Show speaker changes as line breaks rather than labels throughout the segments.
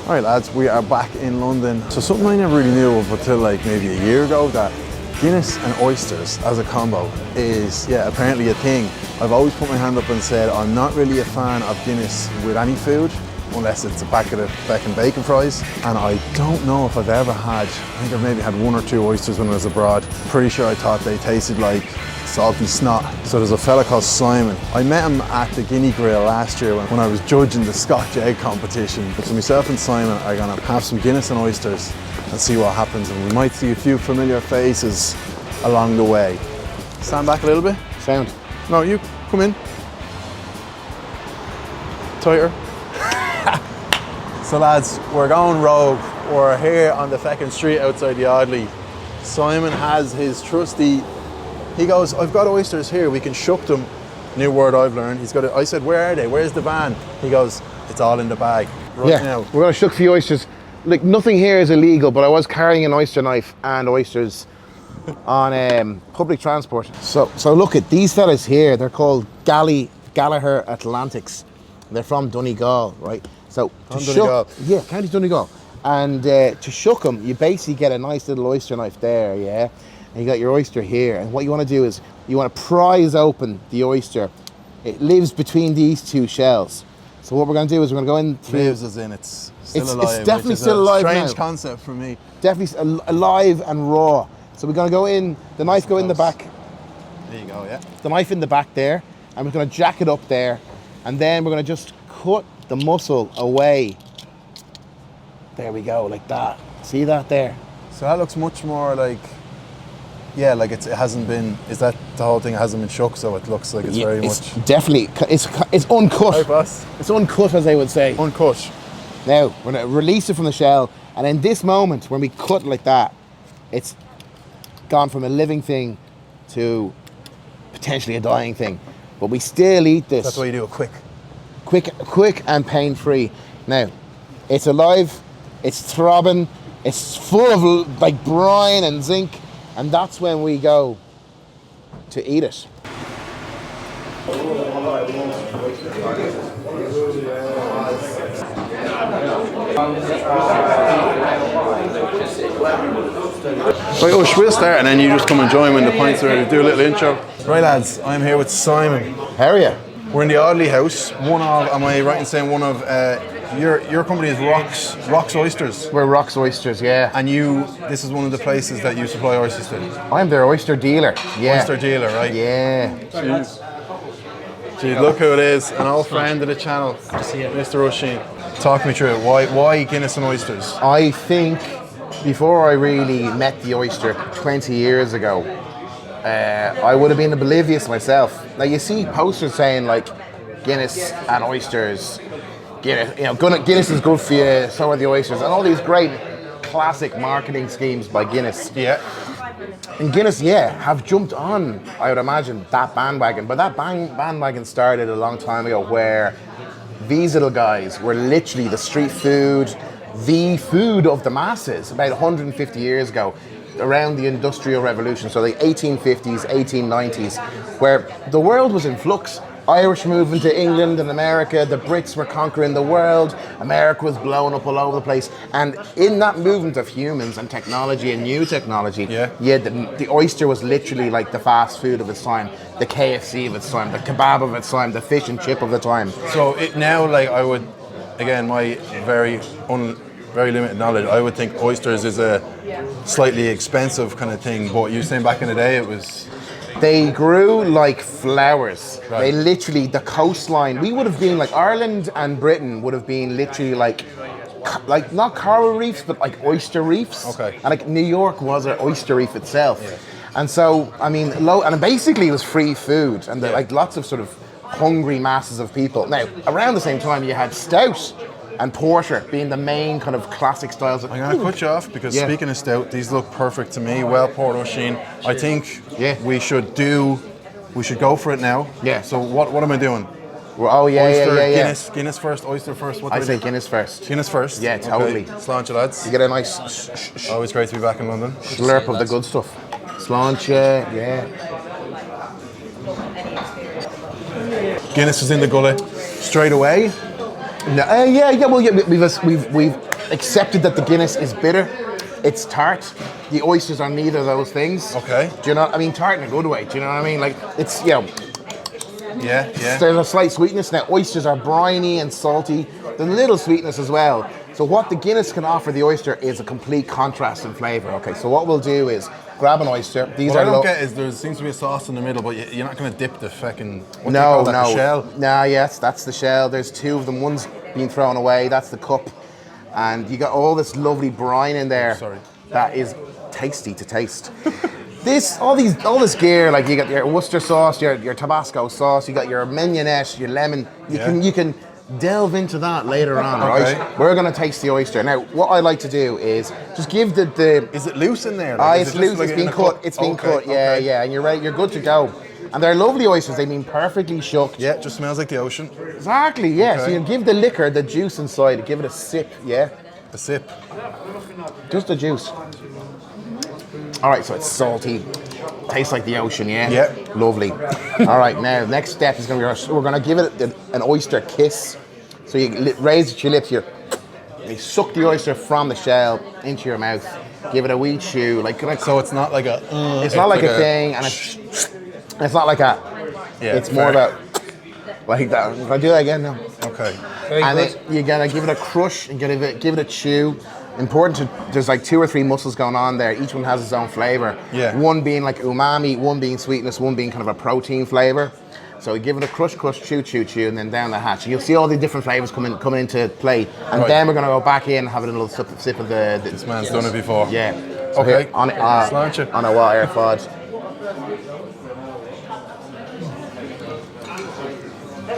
Alright lads, we are back in London. So something I never really knew of until like maybe a year ago, that Guinness and oysters as a combo is, yeah, apparently a thing. I've always put my hand up and said I'm not really a fan of Guinness with any food, unless it's a packet of Beck & Bacon fries. And I don't know if I've ever had, I think I've maybe had 1 or 2 oysters when I was abroad. Pretty sure I thought they tasted like salty snot. So there's a fella called Simon. I met him at the Guinea Grill last year when I was judging the Scotch egg competition. So myself and Simon are gonna have some Guinness and oysters and see what happens. And we might see a few familiar faces along the way. Stand back a little bit.
Sound.
No, you come in. Tighter. So lads, we're going rogue. We're here on the feckin' street outside the Audley. Simon has his trusty, he goes, I've got oysters here, we can shuck them. New word I've learned. He's got it. I said, where are they? Where's the van? He goes, it's all in the bag. Right now.
We're gonna shuck the oysters. Like, nothing here is illegal, but I was carrying an oyster knife and oysters on public transport. So look at these fellas here. They're called Gallagher Atlantics. They're from Donegal, right? So
Donegal.
Yeah, County Donegal. And to shuck them, you basically get a nice little oyster knife there, yeah? And you got your oyster here. And what you want to do is you want to prise open the oyster. It lives between these 2 shells. So what we're going to do is we're going to go in through...
Lives as in it's still alive.
It's definitely still alive now.
Strange concept for me.
Definitely alive and raw. So we're going to go in, the knife go in the back.
There you go, yeah.
The knife in the back there. And we're going to jack it up there. And then we're going to just cut the muscle away. There we go, like that. See that there?
So that looks much more like, yeah, like it hasn't been, is that the whole thing hasn't been shook, so it looks like it's very much...
Definitely, it's uncut.
Hi, boss.
It's uncut, as they would say.
Uncut.
Now, we're going to release it from the shell, and in this moment, when we cut like that, it's gone from a living thing to potentially a dying thing. But we still eat this.
That's why you do it quick.
Quick and pain-free. Now, it's alive, it's throbbing, it's full of like brine and zinc, and that's when we go to eat it.
Right, Ush, we'll start and then you just come and join when the pints are ready. Do a little intro. Right lads, I'm here with Simon.
How are you?
We're in the Audley House. One of, am I right in saying one of, your company is Rocks Oysters?
We're Rocks Oysters, yeah.
And this is one of the places that you supply oysters to?
I'm their oyster dealer, yeah.
Oyster dealer, right?
Yeah.
Jeez, look who it is, an old friend of the channel, Mr. O'Sheen. Talk me through it. Why Guinness and oysters?
I think before I really met the oyster 20 years ago, I would have been oblivious myself. Now you see posters saying like Guinness and oysters, Guinness is good for you, so are the oysters, and all these great classic marketing schemes by Guinness.
Yeah.
And Guinness, have jumped on, I would imagine, that bandwagon. But that bandwagon started a long time ago, where these little guys were literally the street food, the food of the masses, about 150 years ago, around the Industrial Revolution, so the 1850s, 1890s, where the world was in flux. Irish moving to England and America, the Brits were conquering the world, America was blowing up all over the place, and in that movement of humans and technology and new technology, the oyster was literally like the fast food of its time, the KFC of its time, the kebab of its time, the fish and chip of the time.
So it now, like, I would, again, my very limited knowledge, I would think oysters is a slightly expensive kind of thing, but you're saying back in the day it was...
They grew like flowers.
Right.
They literally, the coastline, we would have been like, Ireland and Britain would have been literally like not coral reefs, but like oyster reefs.
Okay.
And like New York was an oyster reef itself. Yeah. And so, I mean, and basically it was free food, and like lots of sort of hungry masses of people. Now, around the same time you had stout and porter being the main kind of classic styles.
I'm going to cut you off because speaking of stout, these look perfect to me. Well poured, O'Sheen. I think we should go for it now.
Yeah.
So what am I doing?
Well,
Guinness first, oyster first. What
I say Guinness first.
Guinness first?
Yeah, totally.
Okay. Sláinte, lads.
You get a nice
Always great to be back in London.
Slurp of the good stuff. Sláinte, yeah.
Guinness is in the gullet straight away.
No, well, we've accepted that the Guinness is bitter. It's tart. The oysters are neither of those things.
Okay.
Do you know? I mean, tart in a good way. Do you know what I mean? Like it's
Yeah.
There's a slight sweetness now. Oysters are briny and salty. There's a little sweetness as well. So what the Guinness can offer the oyster is a complete contrast in flavour. Okay, so what we'll do is grab an oyster.
What I don't get is there seems to be a sauce in the middle, but you're not going to dip the fucking the shell.
Nah, yes, that's the shell. There's two of them. One's being thrown away. That's the cup, and you got all this lovely brine in there.
Sorry.
That is tasty to taste. All this gear, like you got your Worcester sauce, your Tabasco sauce, you got your mignonette, your lemon. You can delve into that later on,
Okay.
right? We're gonna taste the oyster. Now, what I like to do is just give the
Is it loose in there?
it's loose, it's been cut. It's been cut, yeah, and you're right, you're good to go. And they're lovely oysters, they've been perfectly shucked.
Yeah, it just smells like the ocean.
Exactly, yeah.
Okay.
So you give the liquor, the juice inside, give it a sip, yeah?
A sip.
Just the juice. All right, so it's salty, tastes like the ocean, yeah?
Yeah.
Lovely. All right, now next step is we're gonna give it an oyster kiss. So you raise your lips, you suck the oyster from the shell into your mouth, give it a wee chew,
So it's not like a.
it's not like a thing, and it's not like a.
Yeah,
it's more about like that. If I do that again now.
Okay.
And then you're gonna give it a crush and give it a chew. Important there's like 2 or 3 muscles going on there. Each one has its own flavor.
Yeah.
One being like umami, one being sweetness, one being kind of a protein flavor. So you give it a crush, chew, and then down the hatch. You'll see all the different flavors coming into play. And then we're gonna go back in and have a little sip of the
This man's done it before.
yeah. So
Okay.
here, on
Slant you.
a wire pod.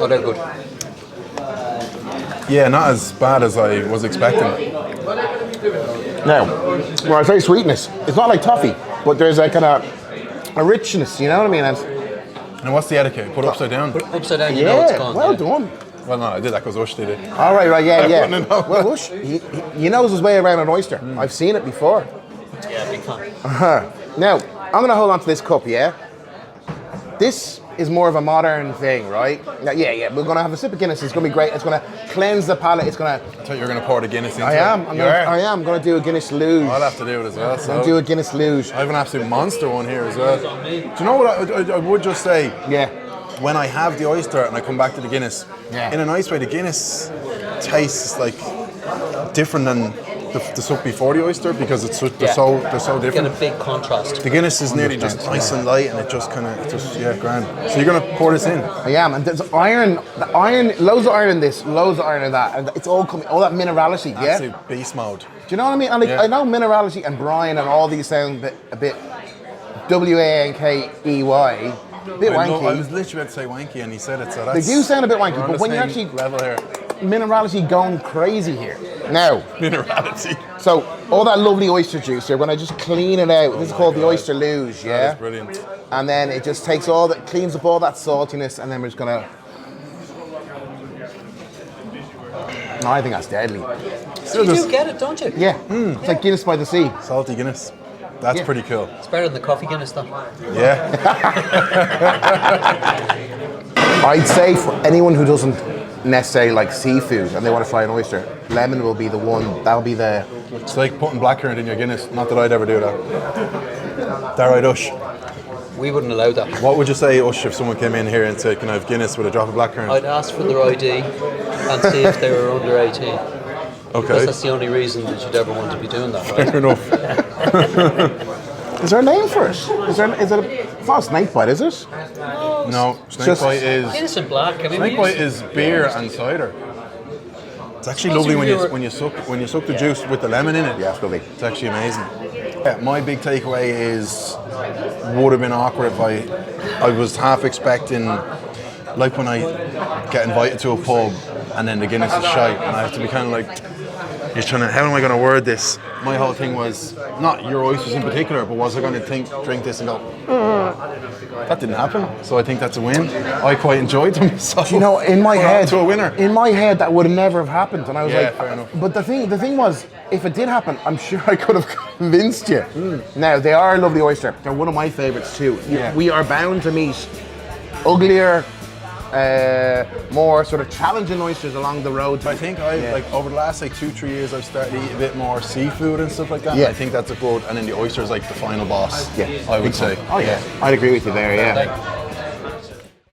Oh, they're good.
Yeah, not as bad as I was expecting.
Now, well, I say sweetness. It's not like toffee, but there's a kind of a richness. You know what I mean?
And what's the etiquette? Put it upside down.
Upside down, you know it's gone.
Well
yeah.
done.
Well, no, I did that because Ush did it.
All right, yeah.
wouldn't know.
Well, Ush, he knows his way around an oyster. I've seen it before.
Yeah, big fan.
Now, I'm going to hold on to this cup, yeah? This is more of a modern thing, right? Now, yeah, we're going to have a sip of Guinness. It's going to be great. It's going to cleanse the palate. It's going to...
I thought you were going to pour the Guinness into
I
it.
am.
You
I'm going to do a Guinness luge.
I'll have to do it as well.
I'll do a Guinness luge.
I have an absolute monster one here as well. Do you know what I would just say?
Yeah.
When I have the oyster and I come back to the Guinness, in a nice way, the Guinness tastes like different than the soup before the oyster because they're so different.
Get a big contrast.
The Guinness is nearly just nice and light, and it just kind of grand. So you're gonna pour this in?
I am, and there's iron, loads of iron in this, loads of iron in that, and it's all coming, all that minerality, yeah?
Absolute beast mode.
Do you know what I mean? And I know minerality and brine and all these sound a bit wankey. A bit wanky.
I was literally about to say wanky, and he said it, so
They
that's...
do sound a bit wanky,
we're on
but
the
when you're
same
actually
level here.
minerality going crazy here. Now,
Minerality.
so all that lovely oyster juice, you're gonna just clean it out. This is called the oyster luge, yeah?
That's brilliant.
And then it just takes all that, cleans up all that saltiness, and then we're just gonna... No, I think that's deadly.
You do get it, don't you?
Yeah, it's like Guinness by the sea.
Salty Guinness. That's pretty cool.
It's better than the coffee Guinness though.
Yeah.
I'd say for anyone who doesn't necessarily like seafood and they want to try an oyster, lemon will be the one. That'll be the...
It's like putting blackcurrant in your Guinness. Not that I'd ever do that. That right, Ush?
We wouldn't allow that.
What would you say, Ush, if someone came in here and said, can I have Guinness with a drop of blackcurrant?
I'd ask for their ID and see if they were under 18. Because
Okay.
that's the only reason that you'd ever want to be doing that, right?
Fair enough.
Is there a name for it? Is it it's not a snake bite, is it?
No, snakebite is...
Guinness and black. I mean,
Snakebite is beer and cider. It's actually lovely when you suck the juice with the lemon in it.
Yeah, it's lovely.
It's actually amazing. Yeah, my big takeaway is would have been awkward if I was half expecting, like when I get invited to a pub and then the Guinness is shite and I have to be kind of like, just trying to, how am I going to word this? My whole thing was not your oysters in particular, but was I going to drink this and go, that didn't happen. So I think that's a win. I quite enjoyed them. So
You know, in my
we're on
head,
to a winner.
in my head, that would have never have happened, and I was
Yeah,
like,
fair enough.
But the thing was, if it did happen, I'm sure I could have convinced you. Now they are a lovely oyster. They're one of my favourites too.
Yeah.
We are bound to meet uglier more sort of challenging oysters along the road?
I think like over the last like 2-3 years I've started to eat a bit more seafood and stuff like that.
Yeah.
I think that's a good, and then the oyster is like the final boss.
Yeah,
I would say.
Oh yeah, I'd agree with you there. Yeah.
Like